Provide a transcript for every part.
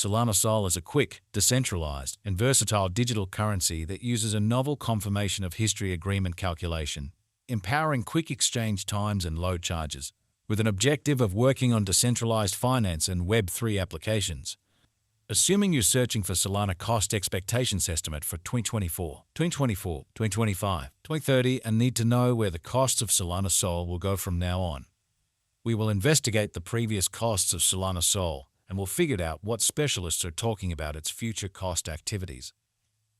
Solana Sol is a quick, decentralized, and versatile digital currency that uses a novel confirmation of history agreement calculation, empowering quick exchange times and low charges, with an objective of working on decentralized finance and Web3 applications. Assuming you're searching for Solana cost expectations estimate for 2024, 2025, 2030 and need to know where the costs of Solana Sol will go from now on, we will investigate the previous costs of Solana Sol and we'll figure out what specialists are talking about its future cost activities.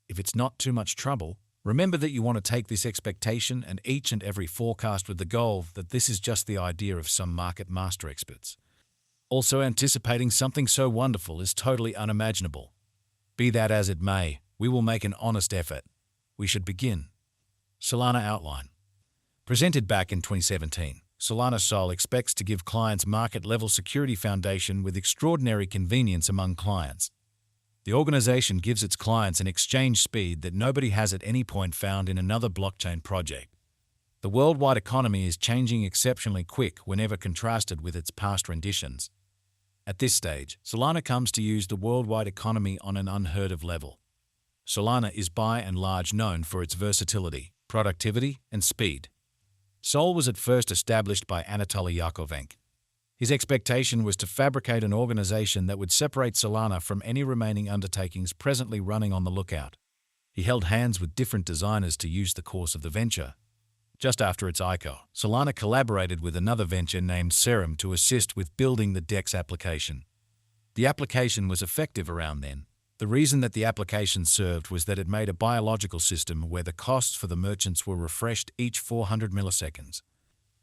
If it's not too much trouble, remember that you want to take this expectation and each and every forecast with the goal that this is just the idea of some market master experts. Also, anticipating something so wonderful is totally unimaginable. Be that as it may, we will make an honest effort. We should begin. Solana Outline. Presented back in 2017, Solana Sol expects to give clients market-level security foundation with extraordinary convenience among clients. The organization gives its clients an exchange speed that nobody has at any point found in another blockchain project. The worldwide economy is changing exceptionally quick whenever contrasted with its past renditions. At this stage, Solana comes to use the worldwide economy on an unheard-of level. Solana is by and large known for its versatility, productivity, and speed. Sol was at first established by Anatoly Yakovenko. His expectation was to fabricate an organization that would separate Solana from any remaining undertakings presently running on the lookout. He held hands with different designers to use the course of the venture. Just after its ICO, Solana collaborated with another venture named Serum to assist with building the DEX application. The application was effective around then. The reason that the application served was that it made a biological system where the costs for the merchants were refreshed each 400 milliseconds.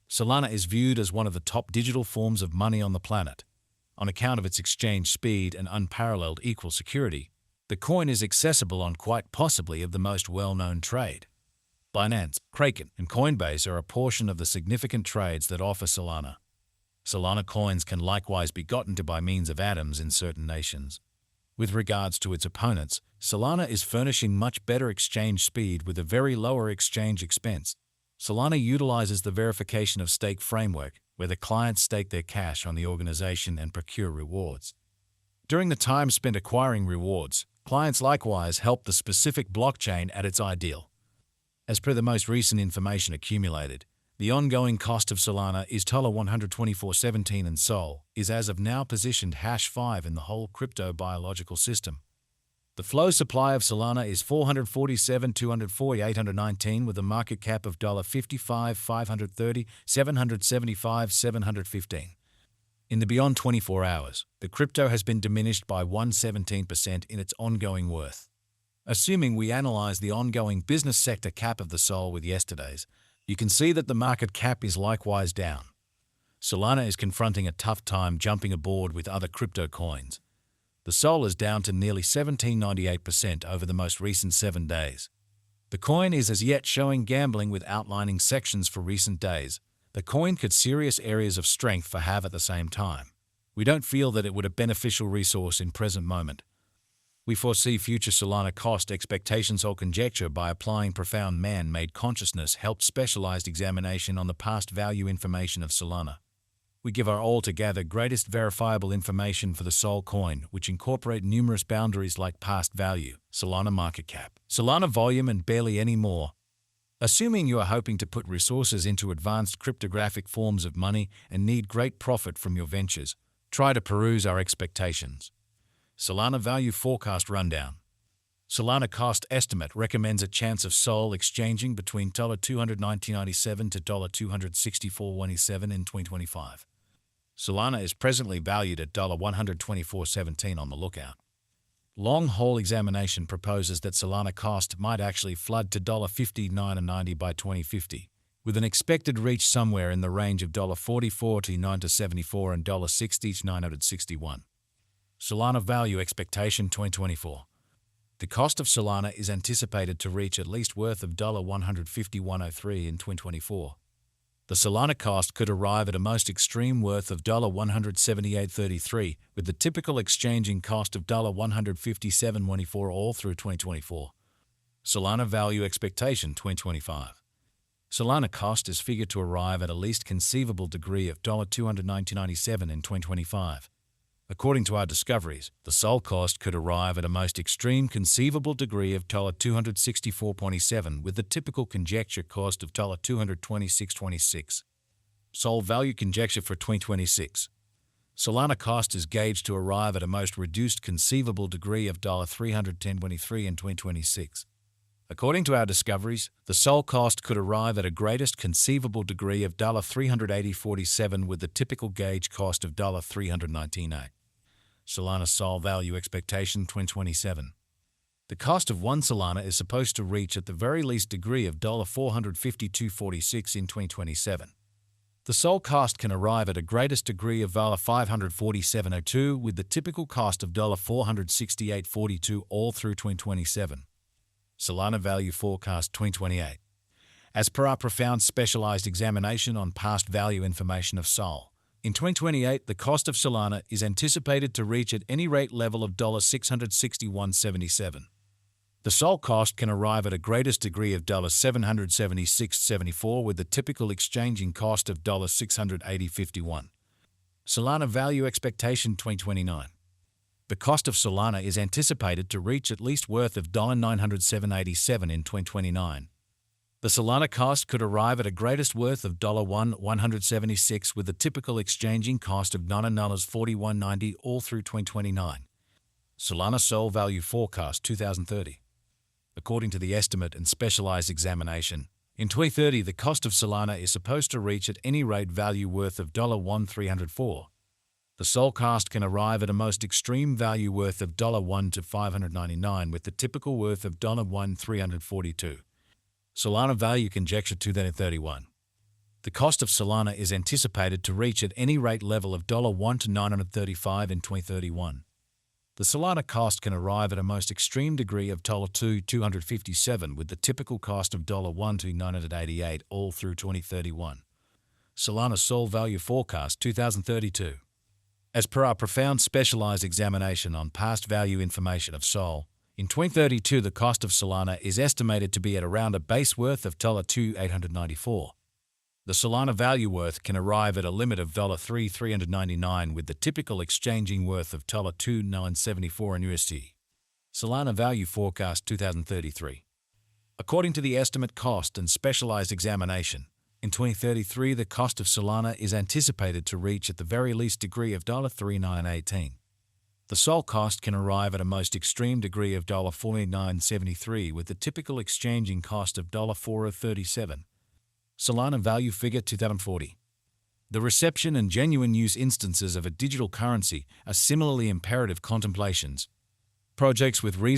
Solana is viewed as one of the top digital forms of money on the planet. On account of its exchange speed and unparalleled equal security, the coin is accessible on quite possibly of the most well-known trade. Binance, Kraken, and Coinbase are a portion of the significant trades that offer Solana. Solana coins can likewise be gotten to by means of atoms in certain nations. With regards to its opponents, Solana is furnishing much better exchange speed with a very lower exchange expense. Solana utilizes the verification of stake framework, where the clients stake their cash on the organization and procure rewards. During the time spent acquiring rewards, clients likewise help the specific blockchain at its ideal. As per the most recent information accumulated, the ongoing cost of Solana is $124.17 and Sol is as of now positioned #5 in the whole crypto biological system. The flow supply of Solana is 447,248,819 with a market cap of $55,530, $775, $715. In the beyond 24 hours, the crypto has been diminished by 117% in its ongoing worth. Assuming we analyze the ongoing business sector cap of the Sol with yesterday's, you can see that the market cap is likewise down. Solana is confronting a tough time jumping aboard with other crypto coins. The Sol is down to nearly 17.98% over the most recent 7 days. The coin is as yet showing gambling with outlining sections for recent days. The coin could serious areas of strength for have at the same time. We don't feel that it would a beneficial resource in present moment. We foresee future Solana cost expectations or conjecture by applying profound man-made consciousness helped specialized examination on the past value information of Solana. We give our altogether greatest verifiable information for the Sol coin, which incorporate numerous boundaries like past value, Solana market cap, Solana volume and barely any more. Assuming you are hoping to put resources into advanced cryptographic forms of money and need great profit from your ventures, try to peruse our expectations. Solana Value Forecast Rundown. Solana Cost Estimate recommends a chance of Sol exchanging between $219.97 to $264.27 in 2025. Solana is presently valued at $124.17 on the lookout. Long haul examination proposes that Solana cost might actually flood to $59.90 by 2050, with an expected reach somewhere in the range of $44 to $9.74 and $60 to $961. Solana Value Expectation 2024. The cost of Solana is anticipated to reach at least worth of $151.03 in 2024. The Solana cost could arrive at a most extreme worth of $178.33, with the typical exchanging cost of $157.24 all through 2024. Solana Value Expectation 2025. Solana cost is figured to arrive at a least conceivable degree of $219.97 in 2025. According to our discoveries, the SOL cost could arrive at a most extreme conceivable degree of $264.27 with the typical conjecture cost of $226.26. SOL value conjecture for 2026. Solana cost is gauged to arrive at a most reduced conceivable degree of $310.23 in 2026. According to our discoveries, the SOL cost could arrive at a greatest conceivable degree of $380.47 with the typical gauge cost of $319.8. Solana SOL value expectation 2027. The cost of one Solana is supposed to reach at the very least degree of $452.46 in 2027. The SOL cost can arrive at a greatest degree of $547.02 with the typical cost of $468.42 all through 2027. Solana value forecast 2028. As per our profound specialized examination on past value information of SOL, in 2028 the cost of Solana is anticipated to reach at any rate level of $661.77. The SOL cost can arrive at a greatest degree of $776.74 with the typical exchanging cost of $680.51. Solana value expectation 2029. The cost of Solana is anticipated to reach at least worth of $907.87 in 2029. The Solana cost could arrive at a greatest worth of $176 with the typical exchanging cost of $941.90 all through 2029. Solana SOL value forecast 2030. According to the estimate and specialized examination, in 2030 the cost of Solana is supposed to reach at any rate value worth of $1,304. The SOL cost can arrive at a most extreme value worth of $1,599 with the typical worth of $1,342. Solana value conjecture 2031. The cost of Solana is anticipated to reach at any rate level of $1 to $935 in 2031. The Solana cost can arrive at a most extreme degree of $257 with the typical cost of $1 to $988 all through 2031. Solana SOL value forecast 2032. As per our profound specialized examination on past value information of SOL, in 2032 the cost of Solana is estimated to be at around a base worth of $2,894. The Solana value worth can arrive at a limit of $3,399 with the typical exchanging worth of $2,974 in USD. Solana value forecast 2033. According to the estimate cost and specialized examination, in 2033 the cost of Solana is anticipated to reach at the very least degree of $3,918. The SOL cost can arrive at a most extreme degree of $4,973 with the typical exchanging cost of $4,037. Solana value figure 2040. The reception and genuine use instances of a digital currency are similarly imperative contemplations. Projects with reasonable